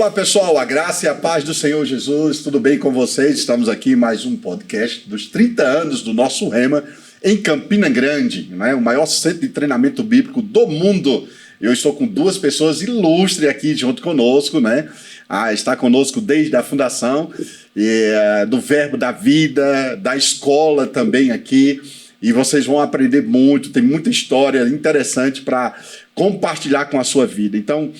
Olá pessoal, a graça e a paz do Senhor Jesus, tudo bem com vocês? Estamos aqui em mais um podcast dos 30 anos do nosso Rema em Campina Grande, né? O maior centro de treinamento bíblico do mundo. Eu estou com duas pessoas ilustres aqui junto conosco, né? Está conosco desde a fundação do Verbo da Vida, da escola também aqui. E vocês vão aprender muito, tem muita história interessante para compartilhar com a sua vida. Então,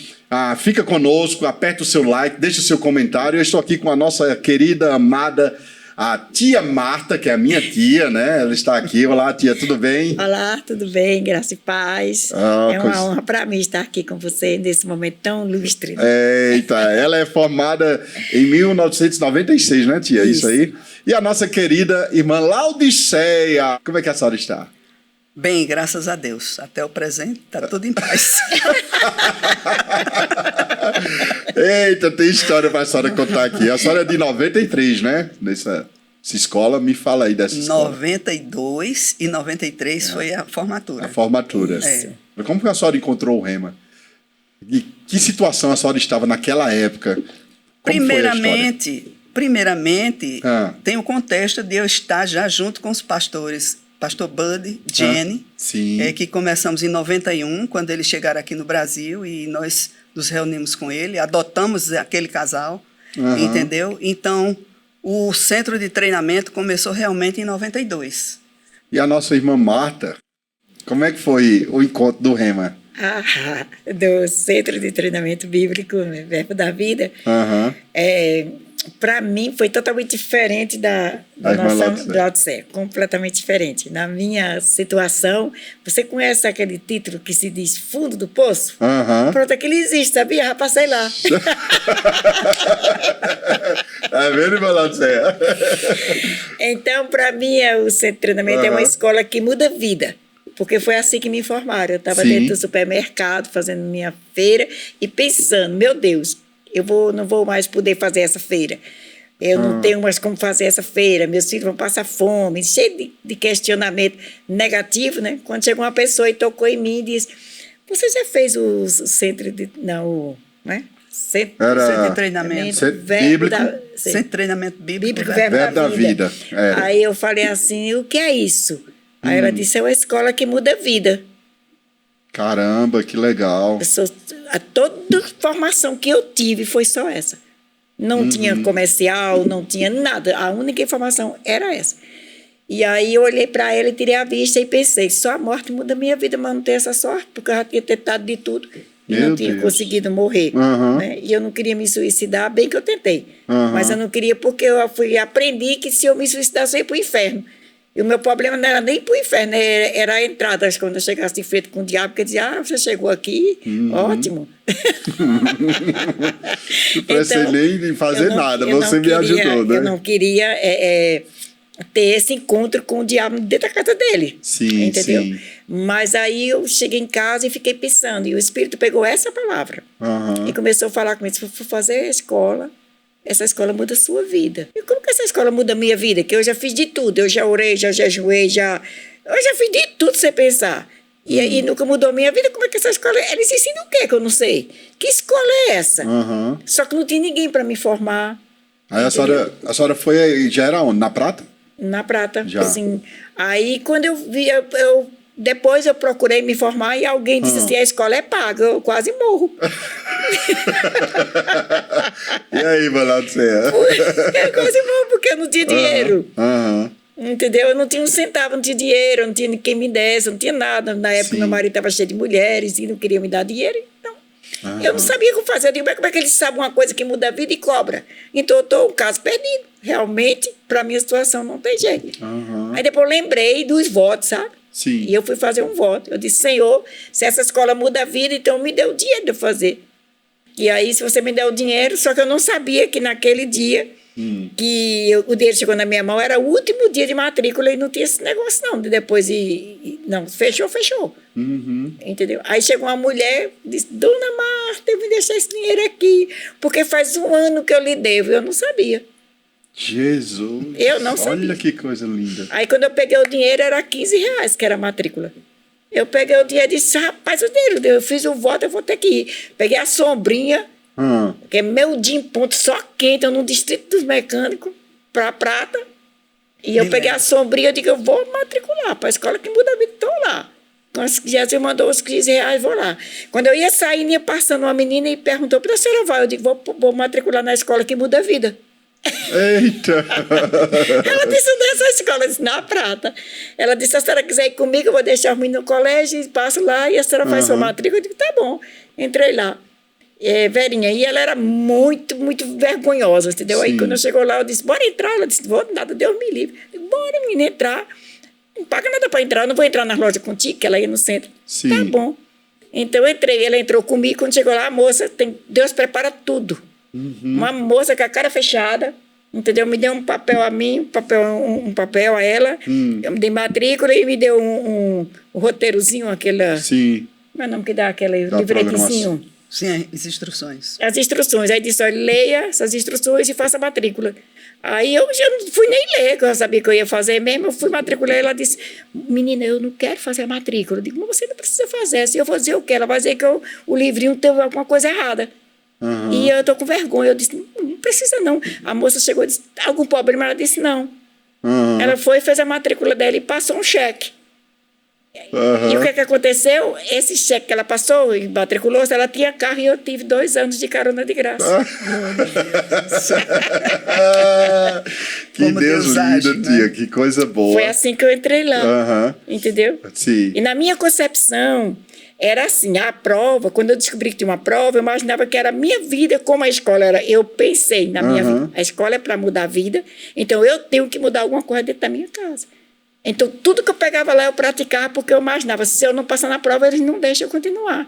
fica conosco, aperta o seu like, deixa o seu comentário. Eu estou aqui com a nossa querida, amada, a tia Marta, que é a minha tia, né? Ela está aqui. Olá, tia, tudo bem? Olá, tudo bem? Graça e paz. É uma honra para mim estar aqui com você nesse momento tão ilustre. Eita, ela é formada em 1996, né, tia? Isso aí. E a nossa querida irmã Laudiceia, como é que a senhora está? Bem, graças a Deus. Até o presente está tudo em paz. Eita, tem história para a senhora contar aqui. A senhora é de 93, né? Nessa escola, me fala aí dessa escola. 92 e 93 foi a formatura. A formatura. É. Como que a senhora encontrou o Rema? E que situação a senhora estava naquela época? Primeiramente, tem o contexto de eu estar já junto com os pastores. Pastor Bud, Jenny, que começamos em 91, quando eles chegaram aqui no Brasil, e nós nos reunimos com ele, adotamos aquele casal, entendeu? Então, o centro de treinamento começou realmente em 92. E a nossa irmã Marta, como é que foi o encontro do Rema? Do Centro de Treinamento Bíblico, né? Verbo da Vida, para mim foi totalmente diferente da nossa Laudiceia, completamente diferente. Na minha situação, você conhece aquele título que se diz fundo do poço? Pronto, aquele existe, sabia? Já passei lá. Tá vendo, irmã Laudiceia? Então, para mim, o Centro de Treinamento é uma escola que muda a vida. Porque foi assim que me informaram. Eu estava dentro do supermercado, fazendo minha feira e pensando, meu Deus, não vou mais poder fazer essa feira. Eu não tenho mais como fazer essa feira. Meus filhos vão passar fome. Cheio de questionamento negativo, né? Quando chegou uma pessoa e tocou em mim e disse, você já fez o centro de... Não, né? Centro de Treinamento Bíblico. Centro de Treinamento Bíblico. Verbo da Vida. Aí eu falei assim, o que é isso? Aí ela disse, é uma escola que muda a vida. Caramba, que legal. Toda formação que eu tive foi só essa. Não tinha comercial, não tinha nada. A única informação era essa. E aí eu olhei para ela e tirei a vista e pensei, só a morte muda a minha vida, mas não tenho essa sorte, porque eu já tinha tentado de tudo e não tinha conseguido morrer. Né? E eu não queria me suicidar, bem que eu tentei. Mas eu não queria porque eu aprendi que se eu me suicidasse eu ia para o inferno. E o meu problema não era nem para o inferno, era a entrada. Quando eu chegasse de frente com o diabo, porque eu dizia, você chegou aqui, ótimo. Não precisa nem fazer nada, você me ajudou, né? Eu não queria ter esse encontro com o diabo dentro da casa dele. Sim, entendeu? Sim. Mas aí eu cheguei em casa e fiquei pensando, e o Espírito pegou essa palavra e começou a falar comigo, se for fazer a escola, essa escola muda a sua vida. E como que essa escola muda a minha vida? Que eu já fiz de tudo. Eu já orei, já jejuei, eu já fiz de tudo sem pensar. E aí nunca mudou a minha vida. Como é que essa escola... Eles ensinam o quê que eu não sei? Que escola é essa? Só que não tinha ninguém para me formar. Aí a senhora foi, já era onde? Na Prata? Na Prata. Já. Assim, aí quando eu vi... Depois eu procurei me formar e alguém disse assim, a escola é paga, eu quase morro. E aí, Laudiceia? Eu quase morro porque eu não tinha dinheiro. Entendeu? Eu não tinha um centavo, não tinha dinheiro, eu não tinha quem me desse, eu não tinha nada. Na época, meu marido estava cheio de mulheres e não queria me dar dinheiro, então... Eu não sabia como fazer. Eu digo, como é que eles sabem uma coisa que muda a vida e cobra? Então eu estou um caso perdido. Realmente, para a minha situação, não tem jeito. Aí depois eu lembrei dos votos, sabe? Sim. E eu fui fazer um voto. Eu disse, Senhor, se essa escola muda a vida, então me dê o dinheiro de eu fazer. E aí, se você me der o dinheiro, só que eu não sabia que naquele dia que o dinheiro chegou na minha mão, era o último dia de matrícula e não tinha esse negócio não. Depois, não, fechou. Entendeu? Aí chegou uma mulher, disse, Dona Marta, eu vim deixar esse dinheiro aqui, porque faz 1 ano que eu lhe devo. Eu não sabia. Jesus! Eu não sabia. Olha que coisa linda. Aí quando eu peguei o dinheiro, era R$15, que era a matrícula. Eu peguei o dinheiro e disse, rapaz, o dinheiro, eu fiz o voto, eu vou ter que ir. Peguei a sombrinha, Porque meu dia em ponto, só quente, eu no distrito dos mecânicos, para Prata. E eu peguei a sombrinha, eu digo, eu vou matricular para a escola que muda a vida, estou lá. Jesus mandou os 15 reais, vou lá. Quando eu ia sair, ia passando uma menina e perguntou, para a senhora vai? Eu digo, vou matricular na escola que muda a vida. Eita! Ela disse, nessa escola, eu disse, na Prata. Ela disse, se a senhora quiser ir comigo, eu vou deixar o menino no colégio, e passo lá, e a senhora faz sua matrícula. Eu digo, tá bom. Entrei lá. Verinha, e ela era muito, muito vergonhosa, entendeu? Sim. Aí quando eu chegou lá, eu disse, bora entrar. Ela disse, vou nada, Deus me livre. Eu digo, bora, menina, entrar. Não paga nada para entrar, eu não vou entrar na loja contigo, que ela ia no centro. Sim. Tá bom. Então eu entrei, ela entrou comigo, quando chegou lá, a moça, Deus prepara tudo. Uma moça com a cara fechada, entendeu? Me deu um papel a mim, um papel a ela, eu me dei matrícula e me deu um roteirozinho, aquele... Sim. Como é o nome que dá? Aquele livretezinho. Sim, as instruções. As instruções. Aí disse, olha, leia essas instruções e faça a matrícula. Aí eu já não fui nem ler, que eu sabia que eu ia fazer mesmo. Eu fui matricular e ela disse, menina, eu não quero fazer a matrícula. Eu digo, mas você não precisa fazer. Se eu for dizer o quê? Ela vai dizer que o livrinho teve alguma coisa errada. E eu estou com vergonha. Eu disse, não precisa não. A moça chegou e disse, algum problema? Ela disse, não. Ela foi, fez a matrícula dela e passou um cheque. E o que aconteceu? Esse cheque que ela passou e matriculou-se, ela tinha carro e eu tive 2 anos de carona de graça. Que Deus lindo, tia, que coisa boa. Foi assim que eu entrei lá, entendeu? Sim. E na minha concepção, era assim, a prova, quando eu descobri que tinha uma prova, eu imaginava que era a minha vida como a escola era. Eu pensei na minha vida, a escola é para mudar a vida, então eu tenho que mudar alguma coisa dentro da minha casa. Então, tudo que eu pegava lá, eu praticava, porque eu imaginava, se eu não passar na prova, eles não deixam eu continuar.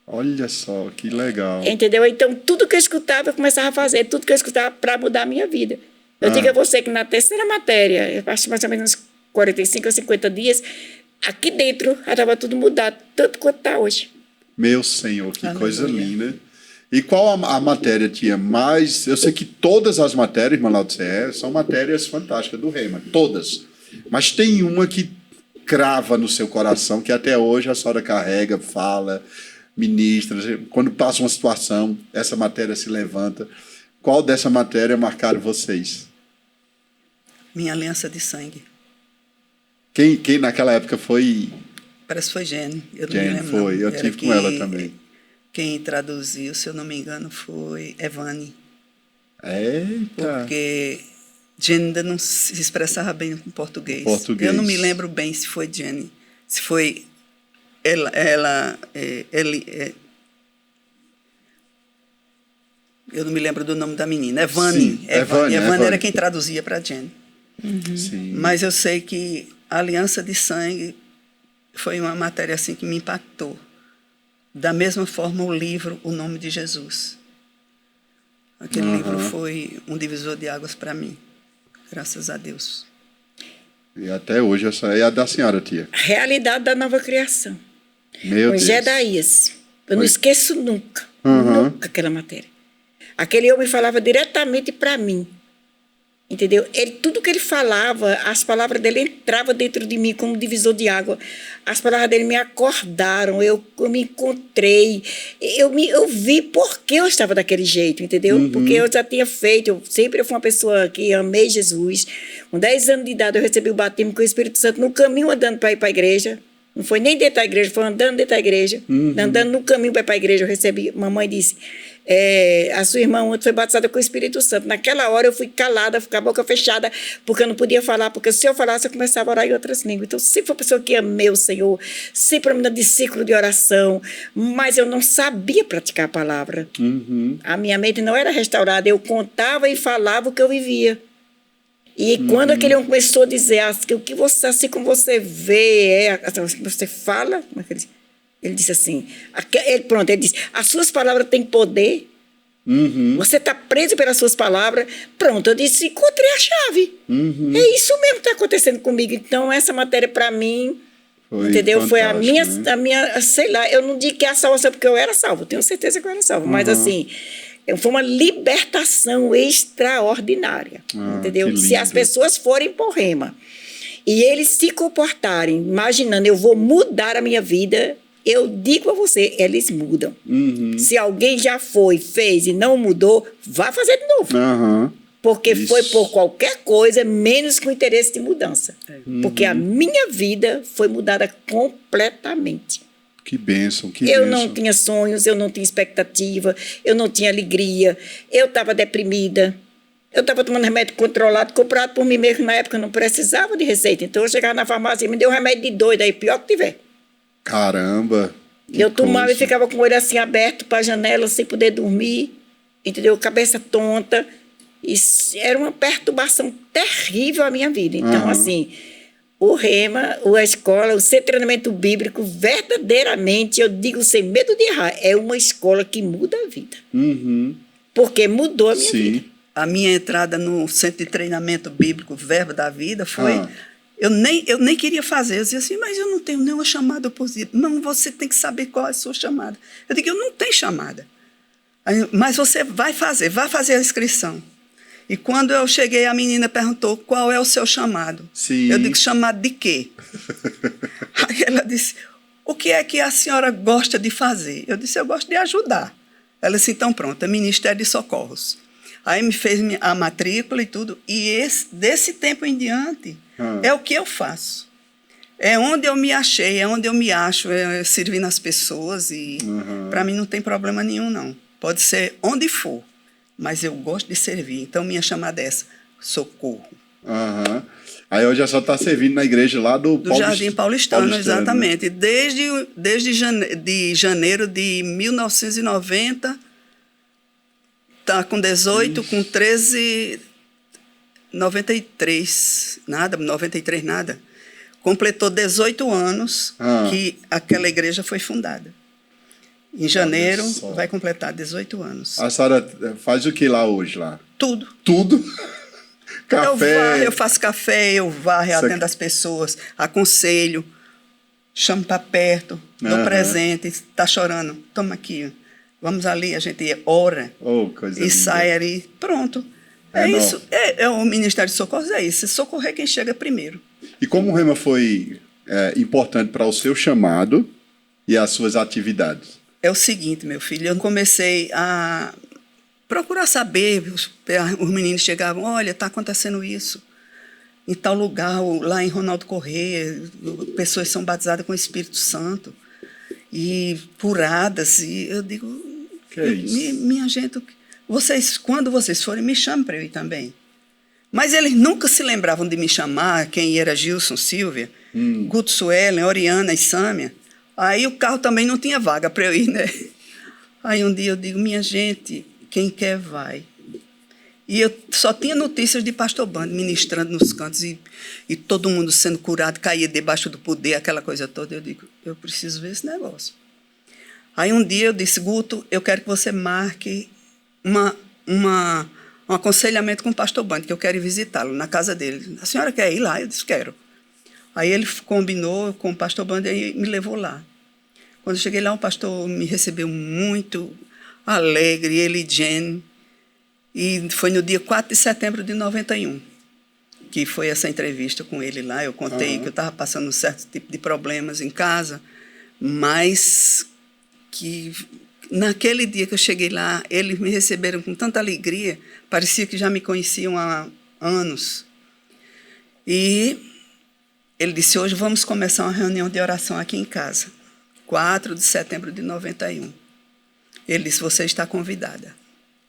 Olha só, que legal. Entendeu? Então, tudo que eu escutava, eu começava a fazer, tudo que eu escutava para mudar a minha vida. Eu digo a você que na terceira matéria, eu acho mais ou menos 45 ou 50 dias, aqui dentro já estava tudo mudado, tanto quanto está hoje. Meu Senhor, que coisa linda. E qual a matéria tinha mais... Eu sei que todas as matérias, irmã Laudicea, são matérias fantásticas do Rema, todas. Mas tem uma que crava no seu coração, que até hoje a senhora carrega, fala, ministra. Quando passa uma situação, essa matéria se levanta. Qual dessa matéria marcaram vocês? Minha aliança de sangue. Quem naquela época foi? Parece que foi Jenny. Eu não Jenny me lembro. Foi, eu tive com ela também. Quem traduziu, se eu não me engano, foi Evane. Eita! Porque Jenny ainda não se expressava bem em português. Eu não me lembro bem se foi Jenny. Se foi eu não me lembro do nome da menina. Evane. Evane era quem traduzia para Jenny. Sim. Mas eu sei que a aliança de sangue foi uma matéria assim que me impactou. Da mesma forma, o livro O Nome de Jesus. Aquele livro foi um divisor de águas para mim. Graças a Deus. E até hoje essa é a da senhora, tia. Realidade da nova criação. Meu Deus. Jedaías. Eu não esqueço nunca. Nunca aquela matéria. Aquele homem falava diretamente para mim. Entendeu? Tudo que ele falava, as palavras dele entravam dentro de mim como divisor de água. As palavras dele me acordaram, eu me encontrei, eu vi por que eu estava daquele jeito, entendeu? Porque eu já tinha feito, eu sempre fui uma pessoa que amei Jesus. Com 10 anos de idade eu recebi o batismo com o Espírito Santo no caminho andando para ir para a igreja. Não foi nem dentro da igreja, foi andando dentro da igreja. Andando no caminho para ir para a igreja, eu recebi. Mamãe disse, a sua irmã ontem foi batizada com o Espírito Santo. Naquela hora eu fui calada, com a boca fechada, porque eu não podia falar, porque se eu falasse eu começava a orar em outras línguas. Então sempre fui uma pessoa que amei o Senhor, sempre me dando ciclo de oração, mas eu não sabia praticar a palavra. A minha mente não era restaurada, eu contava e falava o que eu vivia. E quando aquele homem começou a dizer o que você, assim como você vê, você fala, como é que ele disse? Ele disse assim, ele disse, as suas palavras têm poder, você está preso pelas suas palavras. Pronto, eu disse, encontrei a chave. É isso mesmo que está acontecendo comigo. Então, essa matéria para mim, entendeu? Foi a minha, sei lá, eu não digo que é a salvação, porque eu era salvo, tenho certeza que eu era salvo, mas assim... Foi uma libertação extraordinária, entendeu? Se as pessoas forem por Rema e eles se comportarem, imaginando, eu vou mudar a minha vida, eu digo a você, eles mudam. Se alguém já fez e não mudou, vá fazer de novo. Porque foi por qualquer coisa, menos com interesse de mudança. Porque a minha vida foi mudada completamente. Que bênção, que Eu bênção. não tinha sonhos, eu não tinha expectativa, eu não tinha alegria, eu estava deprimida, eu estava tomando remédio controlado, comprado por mim mesmo. Na época eu não precisava de receita, então eu chegava na farmácia e me deu um remédio de doido, aí pior que tiver. Caramba! Eu tomava e ficava com o olho assim aberto para a janela, sem poder dormir, entendeu? Cabeça tonta. Isso era uma perturbação terrível à minha vida. Então, assim, o Rema, a escola, o Centro de Treinamento Bíblico, verdadeiramente, eu digo sem medo de errar, é uma escola que muda a vida. Porque mudou a minha vida. A minha entrada no Centro de Treinamento Bíblico, Verbo da Vida, foi... Eu nem queria fazer. Eu dizia assim, mas eu não tenho nenhuma chamada positiva. Não, você tem que saber qual é a sua chamada. Eu digo, eu não tenho chamada. Aí, mas você vai fazer a inscrição. E quando eu cheguei, a menina perguntou, qual é o seu chamado? Sim. Eu digo, chamado de quê? Aí ela disse, o que é que a senhora gosta de fazer? Eu disse, eu gosto de ajudar. Ela disse, então pronto, é Ministério de Socorros. Aí me fez a matrícula e tudo. E desse tempo em diante, é o que eu faço. É onde eu me achei, é onde eu me acho, servindo as pessoas. E para mim não tem problema nenhum, não. Pode ser onde for. Mas eu gosto de servir. Então, minha chamada é essa, socorro. Aí hoje só está servindo na igreja lá do Jardim Paulistano, exatamente. Né? Desde janeiro de 1990, está com 18, com 13, 93 nada. Completou 18 anos que aquela igreja foi fundada. Em janeiro vai completar 18 anos. A senhora faz o que lá hoje? Tudo. Tudo? Café? Eu faço café, eu varro, atendo as pessoas, aconselho, chamo para perto, dou presente, está chorando, toma aqui, vamos ali, a gente ora e sai ali, pronto. Isso, o Ministério de Socorros é isso, socorrer quem chega primeiro. E como o Rema foi importante para o seu chamado e as suas atividades? É o seguinte, meu filho, eu comecei a procurar saber, os meninos chegavam, olha, está acontecendo isso, em tal lugar, lá em Ronaldo Corrêa, pessoas são batizadas com o Espírito Santo, e curadas, e eu digo, minha gente, quando vocês forem, me chamem para eu ir também. Mas eles nunca se lembravam de me chamar, quem era Gilson, Silvia, Guto Suelen, Oriana e Sâmia. Aí o carro também não tinha vaga para eu ir, né? Aí um dia eu digo, minha gente, quem quer vai. E eu só tinha notícias de pastor Bando ministrando nos cantos e todo mundo sendo curado, caía debaixo do poder, aquela coisa toda. Eu digo, eu preciso ver esse negócio. Aí um dia eu disse, Guto, eu quero que você marque um aconselhamento com o pastor Bando, que eu quero ir visitá-lo na casa dele. A senhora quer ir lá? Eu disse, quero. Aí ele combinou com o pastor Bando e me levou lá. Quando eu cheguei lá, o pastor me recebeu muito alegre, ele e Jenny. E foi no dia 4 de setembro de 91 que foi essa entrevista com ele lá. Eu contei que eu estava passando um certo tipo de problemas em casa, mas que naquele dia que eu cheguei lá, eles me receberam com tanta alegria, parecia que já me conheciam há anos. E ele disse, hoje vamos começar uma reunião de oração aqui em casa. 4 de setembro de 91. Ele disse, você está convidada.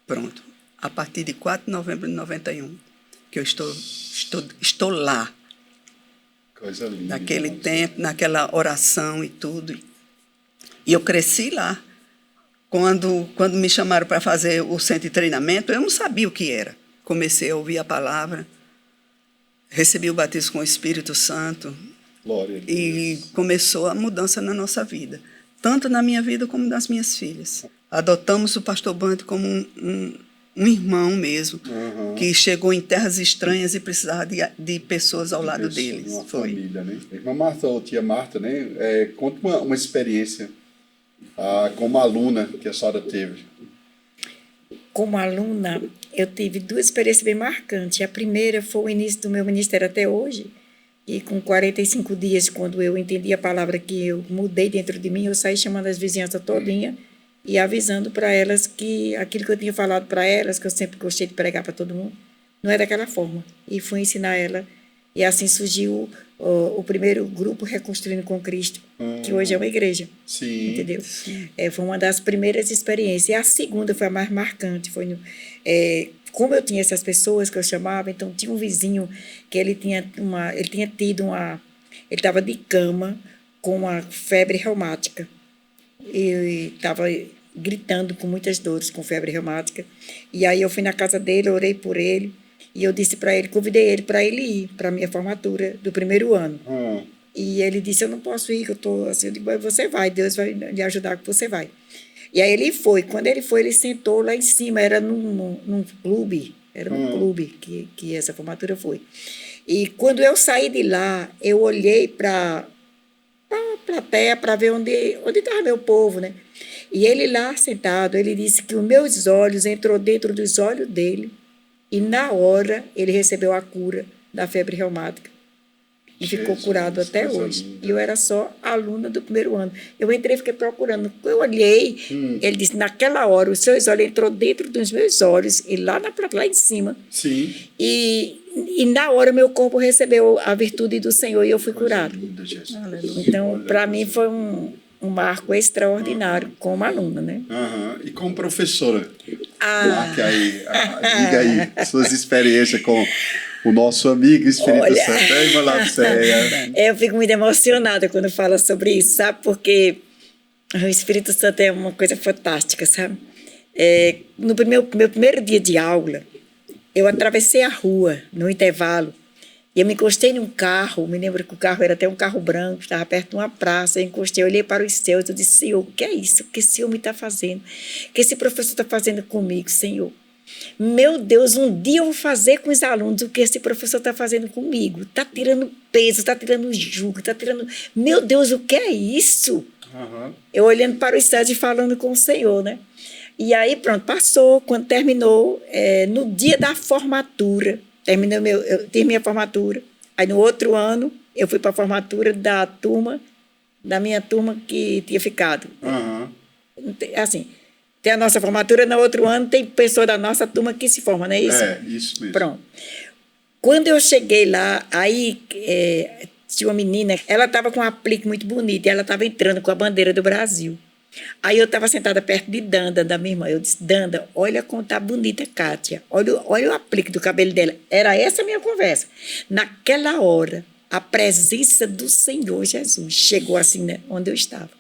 Pronto. A partir de 4 de novembro de 91, que eu estou lá. Coisa linda. Naquele tempo, naquela oração e tudo. E eu cresci lá. Quando me chamaram para fazer o centro de treinamento, eu não sabia o que era. Comecei a ouvir a palavra, recebi o batismo com o Espírito Santo. Glória a Deus. E começou a mudança na nossa vida, tanto na minha vida como nas minhas filhas. Adotamos o pastor Bando como um irmão mesmo, que chegou em terras estranhas e precisava de pessoas ao lado deles. Uma família, né? Irmã Marta, ou tia Marta, né? Conta uma experiência como aluna que a senhora teve. Como aluna, eu tive 2 experiências bem marcantes. A primeira foi o início do meu ministério até hoje, E com 45 dias, quando eu entendi a palavra que eu mudei dentro de mim, eu saí chamando as vizinhanças todinha e avisando para elas que aquilo que eu tinha falado para elas, que eu sempre gostei de pregar para todo mundo, não é daquela forma. E fui ensinar ela. E assim surgiu o primeiro grupo Reconstruindo com Cristo, que hoje é uma igreja. Sim. Entendeu? Foi uma das primeiras experiências. E a segunda foi a mais marcante. Como eu tinha essas pessoas que eu chamava, então tinha um vizinho que ele estava de cama com uma febre reumática. E estava gritando com muitas dores, com febre reumática. E aí eu fui na casa dele, orei por ele, e eu disse para ele, convidei ele para ele ir para a minha formatura do primeiro ano. E ele disse, eu não posso ir, que eu estou assim. Eu digo, você vai, Deus vai lhe ajudar que você vai. E aí ele foi. Quando ele foi, ele sentou lá em cima, era num clube, que essa formatura foi. E quando eu saí de lá, eu olhei para a plateia para ver onde estava meu povo, né? E ele lá sentado, ele disse que os meus olhos entrou dentro dos olhos dele e na hora ele recebeu a cura da febre reumática. E ficou curado até hoje. Linda. E eu era só aluna do primeiro ano. Eu entrei e fiquei procurando. Eu olhei, ele disse, naquela hora, os seus olhos entrou dentro dos meus olhos, e lá em cima. Sim. E na hora meu corpo recebeu a virtude do Senhor e eu fui curado. Linda, Jesus. Então, para mim, foi um marco extraordinário como aluna, né? E como professora? Diga aí suas experiências com o nosso amigo Espírito Santo. Eu fico muito emocionada quando falo sobre isso, sabe? Porque o Espírito Santo é uma coisa fantástica, sabe? No meu primeiro dia de aula, eu atravessei a rua no intervalo e eu me encostei num carro. Me lembro que o carro era até um carro branco, estava perto de uma praça. Eu encostei, olhei para os céus e disse, Senhor, o que é isso? O que esse homem está fazendo? O que esse professor está fazendo comigo, Senhor? Meu Deus, um dia eu vou fazer com os alunos o que esse professor está fazendo comigo. Está tirando peso, está tirando jugo, está tirando... Meu Deus, o que é isso? Eu olhando para os céus e falando com o Senhor, né? E aí, pronto, passou. Quando terminou, no dia da formatura, eu terminei a formatura. Aí, no outro ano, eu fui para a formatura da minha turma que tinha ficado. Assim... Tem a nossa formatura, no outro ano tem pessoa da nossa turma que se forma, não é isso? Isso mesmo. Pronto. Quando eu cheguei lá, aí tinha uma menina, ela estava com um aplique muito bonito, e ela estava entrando com a bandeira do Brasil. Aí eu estava sentada perto de Danda, da minha irmã. Eu disse, Danda, olha como está bonita, Kátia. Olha o aplique do cabelo dela. Era essa a minha conversa. Naquela hora, a presença do Senhor Jesus chegou assim, né, onde eu estava.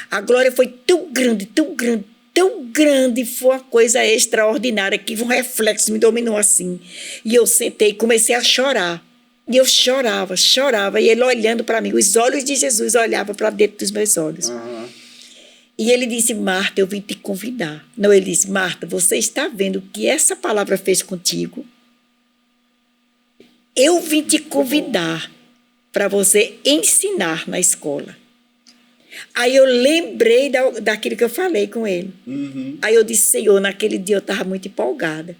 A glória foi tão grande, tão grande, tão grande, foi uma coisa extraordinária, que um reflexo me dominou assim. E eu sentei e comecei a chorar. E eu chorava, e ele olhando para mim, os olhos de Jesus olhavam para dentro dos meus olhos. E ele disse, Marta, eu vim te convidar. Não, ele disse, Marta, você está vendo o que essa palavra fez contigo? Eu vim te convidar para você ensinar na escola. Aí eu lembrei daquilo que eu falei com ele. Aí eu disse, Senhor, naquele dia eu estava muito empolgada.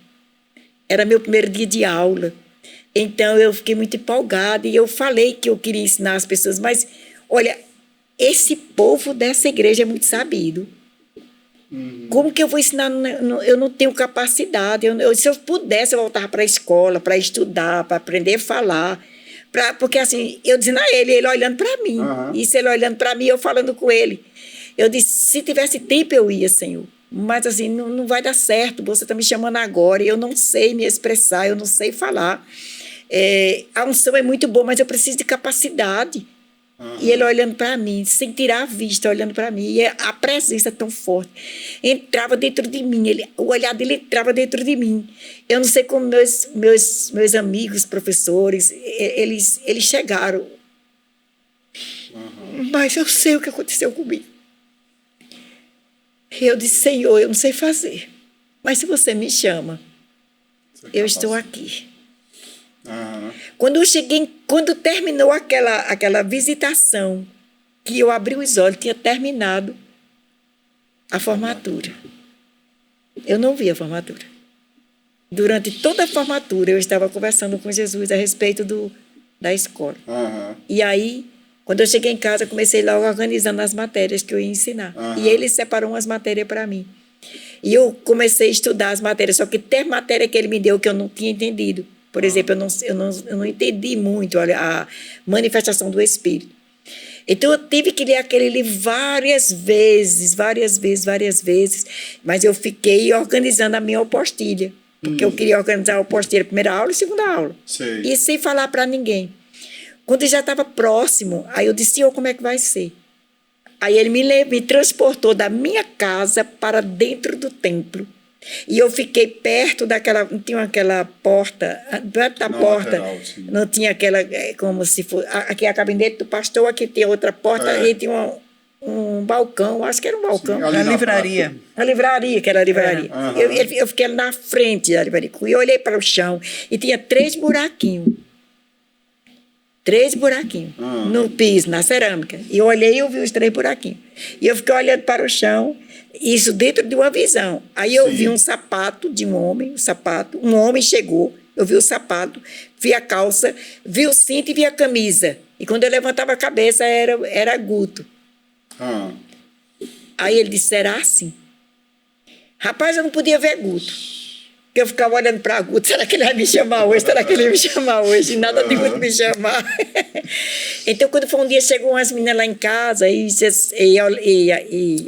Era meu primeiro dia de aula. Então eu fiquei muito empolgada e eu falei que eu queria ensinar as pessoas. Mas, olha, esse povo dessa igreja é muito sabido. Como que eu vou ensinar? Eu não tenho capacidade. Se eu pudesse, eu voltava para a escola, para estudar, para aprender a falar. Porque assim, eu dizendo a ele olhando para mim. Isso ele olhando para mim, eu falando com ele. Eu disse, se tivesse tempo eu ia, Senhor. Mas assim, não vai dar certo, você está me chamando agora, e eu não sei me expressar, eu não sei falar. A unção é muito boa, mas eu preciso de capacidade. E ele olhando para mim, sem tirar a vista, olhando para mim, e a presença tão forte entrava dentro de mim, o olhar dele entrava dentro de mim. Eu não sei como meus amigos, professores, eles chegaram. Mas eu sei o que aconteceu comigo. Eu disse, Senhor, eu não sei fazer, mas se você me chama, eu estou aqui. Quando eu cheguei, quando terminou aquela visitação, que eu abri os olhos, tinha terminado a formatura. Eu não vi a formatura. Durante toda a formatura, eu estava conversando com Jesus a respeito da escola. Uhum. E aí, quando eu cheguei em casa, comecei logo organizando as matérias que eu ia ensinar. E ele separou umas matérias para mim. E eu comecei a estudar as matérias, só que tem matéria que ele me deu que eu não tinha entendido. Por exemplo, eu não entendi muito a manifestação do Espírito. Então, eu tive que ler aquele livro várias vezes, mas eu fiquei organizando a minha apostilha, porque eu queria organizar a apostilha, primeira aula e segunda aula. Sei. E sem falar para ninguém. Quando já estava próximo, aí eu disse, Senhor, como é que vai ser? Aí ele me transportou da minha casa para dentro do templo. E eu fiquei perto daquela... Não tinha aquela porta... Perto da porta. Lateral, não tinha aquela... Como se fosse... Aqui é a gabinete do pastor, aqui tem outra porta, aí tinha um balcão, acho que era um balcão. Sim, a livraria. A livraria, que era a livraria. Eu fiquei na frente da livraria. E eu olhei para o chão e tinha 3 buraquinhos. 3 buraquinhos no piso, na cerâmica. E eu olhei e eu vi os 3 buraquinhos. E eu fiquei olhando para o chão, isso dentro de uma visão. Aí eu vi um sapato de um homem, um homem chegou, eu vi o sapato, vi a calça, vi o cinto e vi a camisa. E quando eu levantava a cabeça, era Guto. Aí ele disse, será assim? Rapaz, eu não podia ver Guto. Porque eu ficava olhando para Guto, será que ele vai me chamar hoje? Será que ele vai me chamar hoje? Nada de Guto me chamar. Então, quando foi um dia, chegou umas meninas lá em casa, e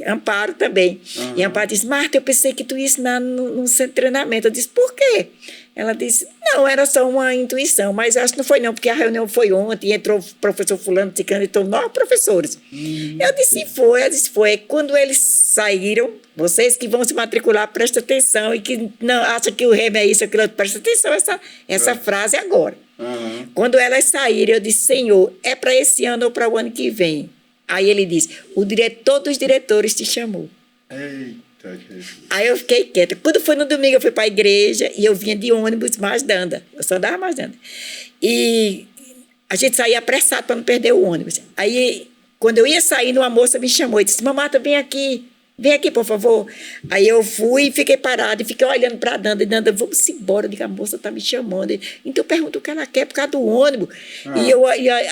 Amparo também. E Amparo disse, Marta, eu pensei que tu ia ensinar no centro de treinamento. Eu disse, por quê? Ela disse, não, era só uma intuição, mas acho que não foi não, porque a reunião foi ontem, entrou o professor fulano, ticano, entrou 9 professores. Eu disse, foi. Quando eles saíram, vocês que vão se matricular, presta atenção, e que não acha que o remo é isso, aquilo, presta atenção essa frase agora. Quando elas saíram, eu disse, Senhor, é para esse ano ou para o ano que vem? Aí ele disse, o diretor dos diretores te chamou. Aí eu fiquei quieta. Quando foi no domingo, eu fui para a igreja e eu vinha de ônibus Masdanda. Eu só andava Masdanda. E a gente saía apressado para não perder o ônibus. Aí, quando eu ia saindo, uma moça me chamou e disse, Mamata, vem aqui, por favor. Aí eu fui e fiquei parada e fiquei olhando para a Danda. E Danda, vamos embora, a moça está me chamando. Então eu pergunto o que ela quer por causa do ônibus.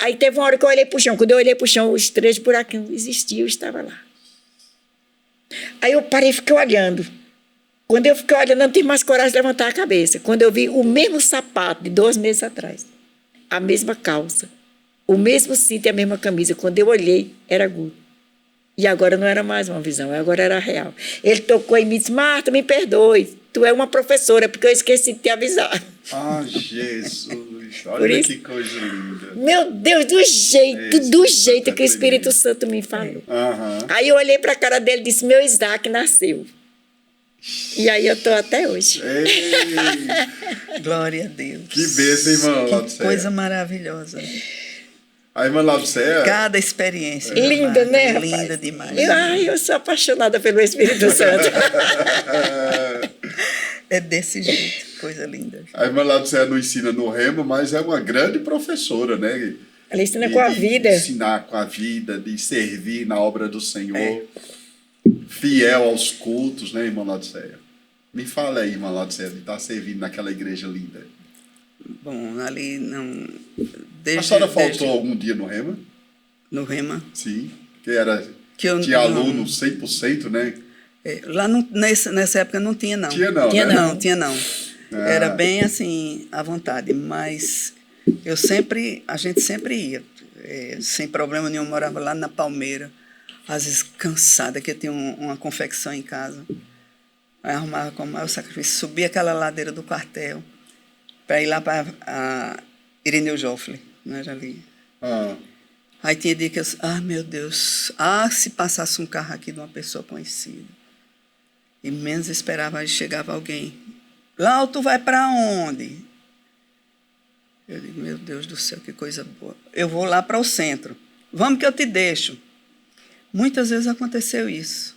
Aí teve uma hora que eu olhei para o chão. Quando eu olhei para o chão, os 3 buraquinhos existiam, eu estava lá. Aí eu parei e fiquei olhando. Quando eu fiquei olhando, não tive mais coragem de levantar a cabeça. Quando eu vi o mesmo sapato de 2 meses atrás, a mesma calça, o mesmo cinto e a mesma camisa. Quando eu olhei, era Guto. E agora não era mais uma visão, agora era real. Ele tocou em mim e disse, Marta, me perdoe, tu é uma professora, porque eu esqueci de te avisar. Jesus, olha que coisa linda. Meu Deus, do jeito que o Espírito Santo me falou. Aí eu olhei para a cara dele e disse, meu Isaac nasceu. E aí eu estou até hoje. Glória a Deus. Que bênção, irmã. Que coisa maravilhosa. A irmã Laudicea... Cada experiência. Linda, né, rapaz? Linda demais. Eu sou apaixonada pelo Espírito Santo. É desse jeito, coisa linda. A irmã Laudicea não ensina no remo, mas é uma grande professora, né? Ela ensina com a vida. De ensinar com a vida, de servir na obra do Senhor. Fiel aos cultos, né, irmã Laudicea? Me fala aí, irmã Laudicea, de estar servindo naquela igreja linda. Bom, ali não... A senhora faltou algum dia no Rema? No Rema? Sim, tinha aluno 100%, né? Lá nessa época não tinha, não. Tinha não, Tinha não. Era bem assim, à vontade, mas a gente sempre ia, sem problema nenhum, morava lá na Palmeira, às vezes cansada, que eu tinha uma confecção em casa. Aí arrumava com o maior sacrifício, subia aquela ladeira do quartel, para ir lá para Irineu Joffre, né, ali. Aí tinha dia que eu... meu Deus. Se passasse um carro aqui de uma pessoa conhecida. E menos esperava, aí chegava alguém. Lau, tu vai para onde? Eu digo, meu Deus do céu, que coisa boa. Eu vou lá para o centro. Vamos que eu te deixo. Muitas vezes aconteceu isso.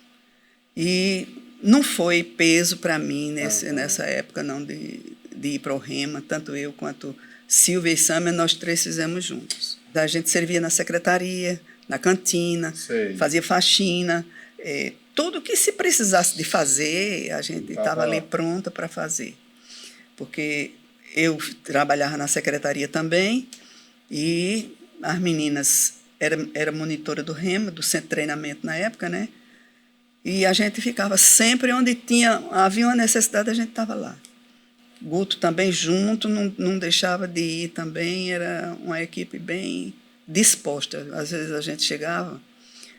E não foi peso para mim nessa época, não, de ir para o Rema, tanto eu quanto Silvia e Sâmia, nós 3 fizemos juntos. A gente servia na secretaria, na cantina, fazia faxina, tudo que se precisasse de fazer, a gente estava ali pronta para fazer. Porque eu trabalhava na secretaria também E as meninas, era monitora do Rema, do centro de treinamento na época, né? E a gente ficava sempre onde havia uma necessidade, a gente estava lá. Guto também junto, não deixava de ir também, era uma equipe bem disposta. Às vezes a gente chegava,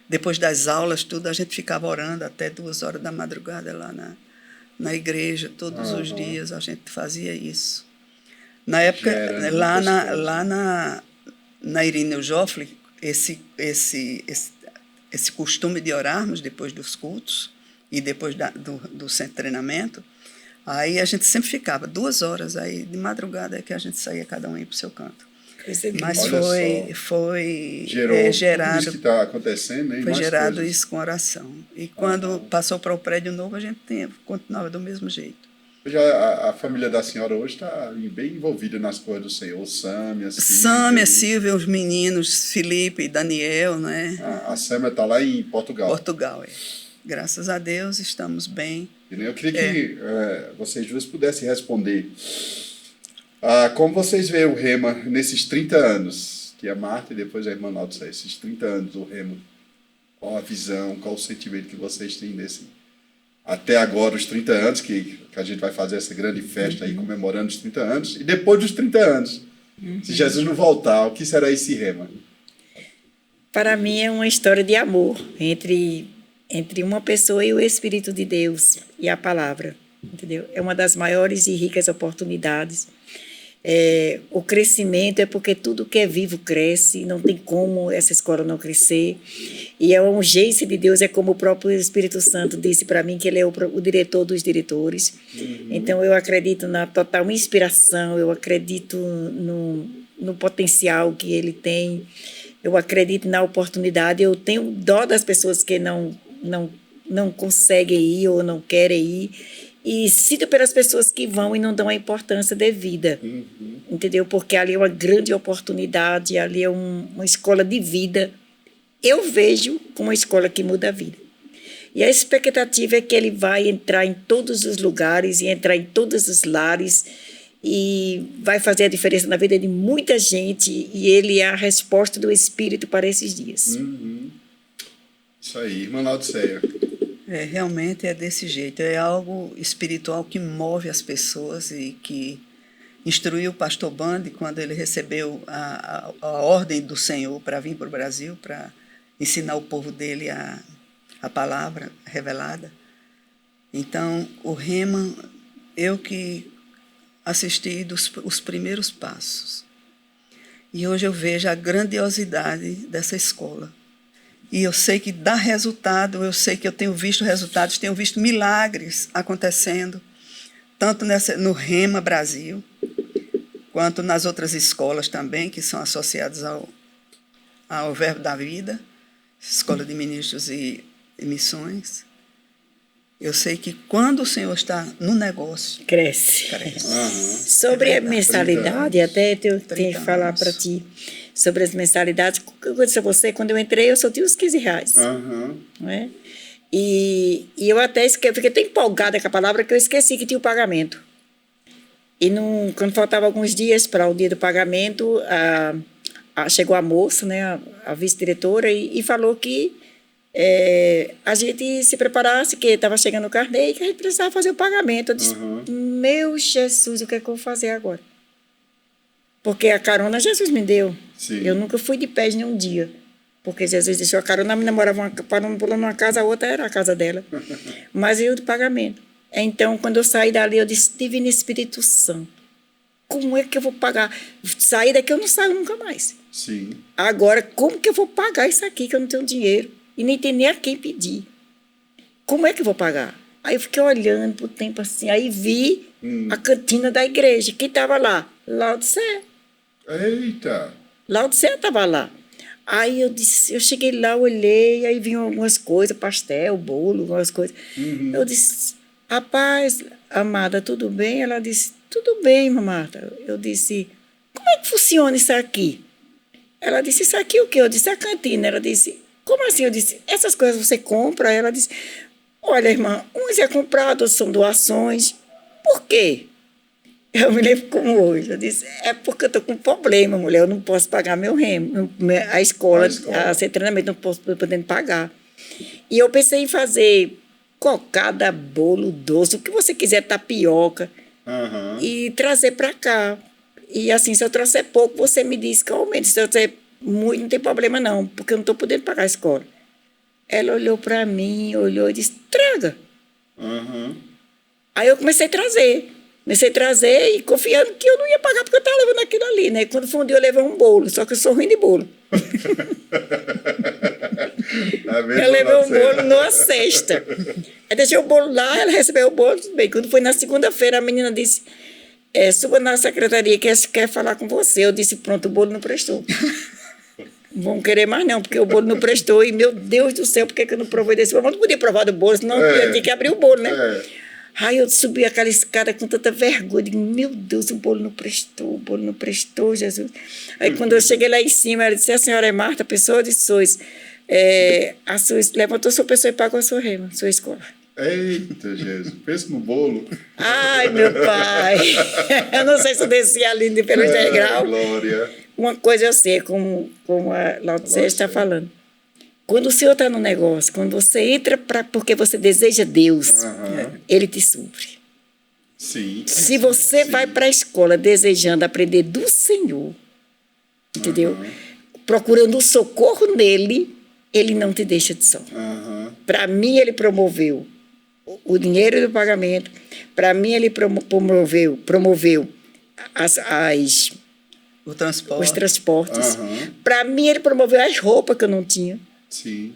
depois das aulas, tudo, a gente ficava orando até 2 horas da madrugada lá na igreja, todos os dias a gente fazia isso. Na época, lá na Irineu Joffre, esse costume de orarmos depois dos cultos e depois do centro de treinamento, aí a gente sempre ficava 2 horas, aí de madrugada é que a gente saía cada um ir para o seu canto. Mas foi gerado. Isso que está acontecendo, hein? Foi gerado isso com oração. E quando passou para o prédio novo, a gente continuava do mesmo jeito. Já a família da senhora hoje está bem envolvida nas coisas do Senhor. Sâmia, Silvia, os meninos, Felipe e Daniel, né? A Sâmia está lá em Portugal. Portugal, é. Graças a Deus estamos bem. Eu queria que vocês duas pudessem responder. Como vocês veem o Rema nesses 30 anos, que é a Marta e depois a irmã Naldo, esses 30 anos do Rema, qual a visão, qual o sentimento que vocês têm até agora, os 30 anos, que a gente vai fazer essa grande festa aí comemorando os 30 anos, e depois dos 30 anos, se Jesus não voltar, o que será esse Rema? Para mim é uma história de amor entre uma pessoa e o Espírito de Deus e a palavra, entendeu? É uma das maiores e ricas oportunidades. O crescimento é porque tudo que é vivo cresce, não tem como essa escola não crescer. E é um jeito de Deus, é como o próprio Espírito Santo disse para mim, que ele é o diretor dos diretores. Então, eu acredito na total inspiração, eu acredito no potencial que ele tem, eu acredito na oportunidade, eu tenho dó das pessoas que não conseguem ir ou não querem ir. E sinto pelas pessoas que vão e não dão a importância devida, entendeu? Porque ali é uma grande oportunidade, ali é uma escola de vida. Eu vejo como uma escola que muda a vida. E a expectativa é que ele vai entrar em todos os lugares e entrar em todos os lares e vai fazer a diferença na vida de muita gente, e ele é a resposta do Espírito para esses dias. Isso aí, irmã Laudiceia. Realmente é desse jeito, é algo espiritual que move as pessoas e que instruiu o pastor Bandi quando ele recebeu a ordem do Senhor para vir para o Brasil, para ensinar o povo dele a palavra revelada. Então, o Rema, eu que assisti os primeiros passos. E hoje eu vejo a grandiosidade dessa escola. E eu sei que dá resultado, eu sei que eu tenho visto resultados, tenho visto milagres acontecendo, tanto no Rema Brasil, quanto nas outras escolas também, que são associadas ao Verbo da Vida, Escola de Ministros e Missões. Eu sei que quando o Senhor está no negócio... Cresce. Sobre a mensalidade, até eu tenho que falar para ti. Sobre as mensalidades, eu disse a você, quando eu entrei, eu só tinha os R$15. Não é? E eu até fiquei tão empolgada com a palavra que eu esqueci que tinha o pagamento. E quando faltavam alguns dias para o dia do pagamento, chegou a moça, né, a vice-diretora, e falou que a gente se preparasse, que estava chegando o carnê e que a gente precisava fazer o pagamento. Eu disse, meu Jesus, o que é que eu vou fazer agora? Porque a carona Jesus me deu. Sim. Eu nunca fui de pé nenhum dia. Porque Jesus deixou a carona, a menina morava pulando uma casa, a outra era a casa dela. Mas eu de pagamento. Então, quando eu saí dali, eu disse, Divino Espírito Santo, como é que eu vou pagar? Sair daqui eu não saio nunca mais. Sim. Agora, como que eu vou pagar isso aqui, que eu não tenho dinheiro? E nem tenho nem a quem pedir. Como é que eu vou pagar? Aí eu fiquei olhando pro tempo assim, aí vi a cantina da igreja, que estava lá, Laodiceia. Eita! Laodiceia estava lá. Aí eu cheguei lá, olhei, aí vinham algumas coisas, pastel, bolo, algumas coisas. Eu disse, rapaz, amada, tudo bem? Ela disse, tudo bem, Marta. Eu disse, como é que funciona isso aqui? Ela disse, isso aqui o quê? Eu disse, a cantina. Ela disse, como assim? Eu disse, essas coisas você compra? Ela disse, olha, irmã, uns é comprado, outros são doações. Por quê? Eu me lembro como hoje. Eu disse, é porque eu estou com um problema, mulher. Eu não posso pagar meu remo. A escola, a treinamento, não posso podendo pagar. E eu pensei em fazer cocada, bolo, doce, o que você quiser, tapioca, e trazer para cá. E assim, se eu trouxer pouco, você me diz que eu aumento. Se eu trouxer muito, não tem problema não, porque eu não estou podendo pagar a escola. Ela olhou para mim, olhou e disse, traga. Aí eu comecei a trazer e confiando que eu não ia pagar porque eu estava levando aquilo ali, né? Quando foi um dia eu levei um bolo, só que eu sou ruim de bolo. Eu levei um bolo numa cesta. Aí deixei o bolo lá, ela recebeu o bolo, tudo bem. Quando foi na segunda-feira, a menina disse, suba na secretaria que quer falar com você. Eu disse, pronto, o bolo não prestou. Não vão querer mais não, porque o bolo não prestou. E, meu Deus do céu, por que eu não provei desse bolo? Eu não podia provar do bolo, senão eu tinha que abrir o bolo, né? Aí eu subi aquela escada com tanta vergonha. Digo, meu Deus, o bolo não prestou, Jesus. Aí quando eu cheguei lá em cima, ela disse, a senhora é Marta, pessoa de Sois. Levantou sua pessoa e pagou a sua rema, sua escola. Eita, Jesus, pensa no bolo. Ai, meu pai. Eu não sei se eu desci ali pelo degrau. Glória. Uma coisa eu sei, como a Laodiceia está falando. Quando o Senhor está no negócio, quando você entra porque você deseja Deus, Ele te supre. Sim. Se você vai para a escola desejando aprender do Senhor, entendeu? Procurando o socorro nele, Ele não te deixa de só. Para mim, Ele promoveu o dinheiro do pagamento. Para mim, Ele promoveu os transportes. Para mim, Ele promoveu as roupas que eu não tinha. Sim.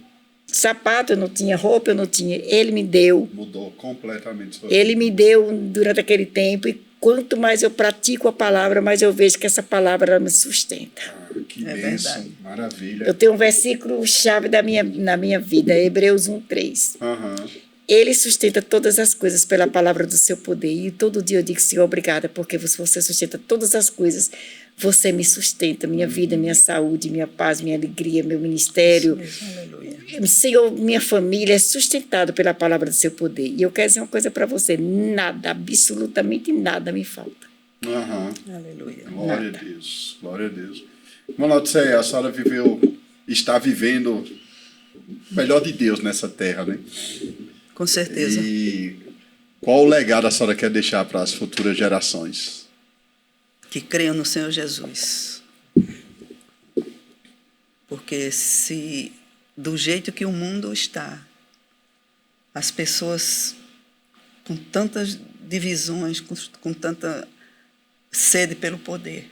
Sapato eu não tinha, roupa eu não tinha. Ele me deu. Mudou completamente. Ele me deu durante aquele tempo. E quanto mais eu pratico a palavra, mais eu vejo que essa palavra ela me sustenta. Que bênção, maravilha. Eu tenho um versículo-chave na minha vida, Hebreus 1:3. Ele sustenta todas as coisas pela palavra do seu poder. E todo dia eu digo, Senhor, obrigada, porque você sustenta todas as coisas. Você me sustenta, minha vida, minha saúde, minha paz, minha alegria, meu ministério. Senhor, minha família é sustentada pela palavra do seu poder. E eu quero dizer uma coisa para você, nada, absolutamente nada me falta. Aleluia. Glória a Deus, glória a Deus. Laodiceia, a senhora está vivendo o melhor de Deus nessa terra, né? Com certeza. E qual o legado a senhora quer deixar para as futuras gerações? Que creiam no Senhor Jesus. Porque se do jeito que o mundo está, as pessoas com tantas divisões, com tanta sede pelo poder,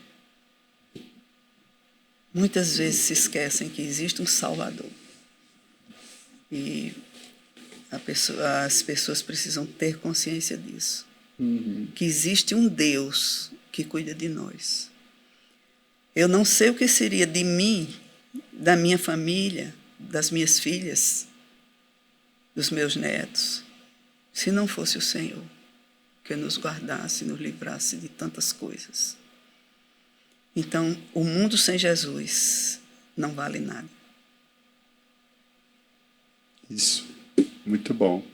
muitas vezes se esquecem que existe um Salvador. E as pessoas precisam ter consciência disso. Que existe um Deus que cuida de nós. Eu não sei o que seria de mim, da minha família, das minhas filhas, dos meus netos, se não fosse o Senhor que nos guardasse, nos livrasse de tantas coisas. Então, o mundo sem Jesus não vale nada. Isso, muito bom.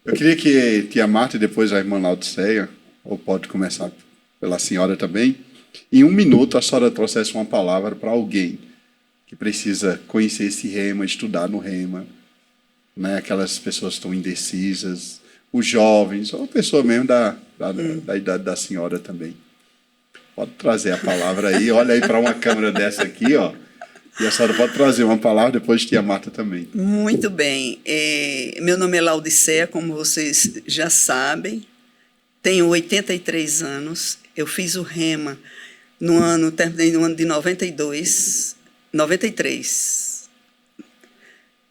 Eu queria que tia Marta e depois a irmã Laodiceia, ou pode começar pela senhora também, em 1 minuto a senhora trouxesse uma palavra para alguém que precisa conhecer esse rema, estudar no rema, né? Aquelas pessoas que estão indecisas, os jovens, ou a pessoa mesmo da idade da senhora também. Pode trazer a palavra aí, olha aí para uma câmera dessa aqui, ó. E a senhora pode trazer uma palavra, depois tia Marta também. Muito bem. Meu nome é Laodiceia, como vocês já sabem. Tenho 83 anos. Eu fiz o rema terminei no ano de 93.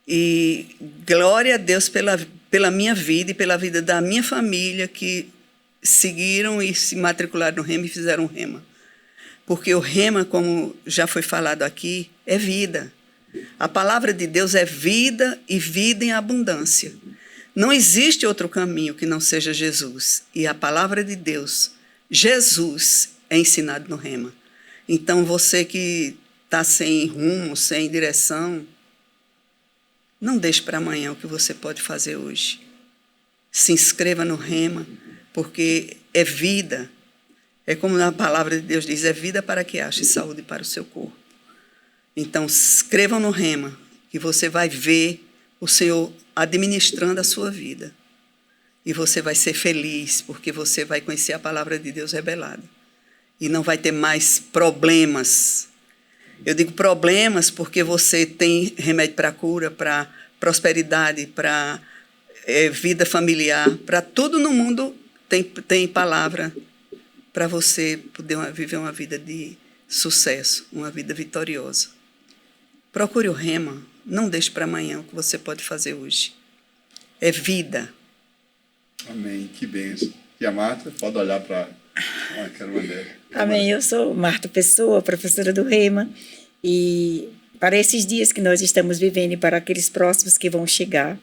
E glória a Deus pela minha vida e pela vida da minha família que seguiram e se matricularam no rema e fizeram o rema. Porque o rema, como já foi falado aqui, é vida. A palavra de Deus é vida e vida em abundância. Não existe outro caminho que não seja Jesus. E a palavra de Deus, Jesus, é ensinado no rema. Então, você que está sem rumo, sem direção, não deixe para amanhã o que você pode fazer hoje. Se inscreva no rema, porque é vida, É como na palavra de Deus diz, é vida para que ache saúde para o seu corpo. Então, escrevam no Rema, que você vai ver o Senhor administrando a sua vida. E você vai ser feliz, porque você vai conhecer a palavra de Deus revelada. E não vai ter mais problemas. Eu digo problemas porque você tem remédio para cura, para prosperidade, para vida familiar, para tudo no mundo tem palavra para você poder viver uma vida de sucesso, uma vida vitoriosa. Procure o Rema, não deixe para amanhã o que você pode fazer hoje. É vida. Amém, que bênção. E a Marta, pode olhar para a Carolina. Amém, eu sou Marta Pessoa, professora do Rema, e para esses dias que nós estamos vivendo e para aqueles próximos que vão chegar,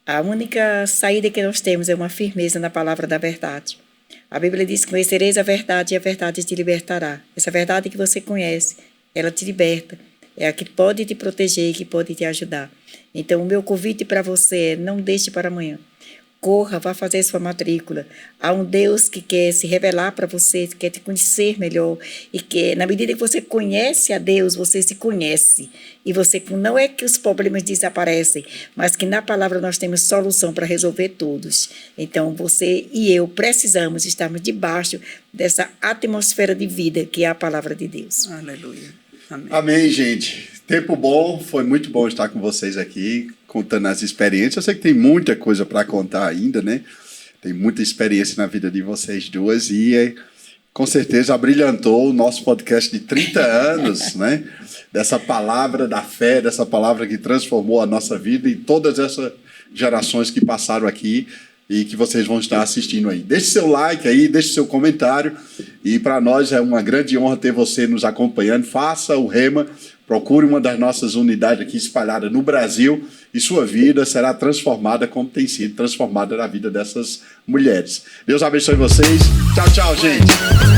a única saída que nós temos é uma firmeza na palavra da verdade. A Bíblia diz que conhecereis a verdade e a verdade te libertará. Essa verdade que você conhece, ela te liberta. É a que pode te proteger e que pode te ajudar. Então, o meu convite para você é não deixe para amanhã. Corra, vá fazer sua matrícula. Há um Deus que quer se revelar para você, que quer te conhecer melhor. E que, na medida que você conhece a Deus, você se conhece. E você não é que os problemas desaparecem, mas que na palavra nós temos solução para resolver todos. Então, você e eu precisamos estarmos debaixo dessa atmosfera de vida que é a palavra de Deus. Aleluia. Amém. Amém, gente. Tempo bom, foi muito bom estar com vocês aqui, contando as experiências. Eu sei que tem muita coisa para contar ainda, né? Tem muita experiência na vida de vocês duas e com certeza abrilhantou o nosso podcast de 30 anos, né? Dessa palavra da fé, dessa palavra que transformou a nossa vida e todas essas gerações que passaram aqui e que vocês vão estar assistindo aí. Deixe seu like aí, deixe seu comentário e para nós é uma grande honra ter você nos acompanhando. Faça o Rema, procure uma das nossas unidades aqui espalhadas no Brasil e sua vida será transformada como tem sido transformada na vida dessas mulheres. Deus abençoe vocês. Tchau, tchau, gente.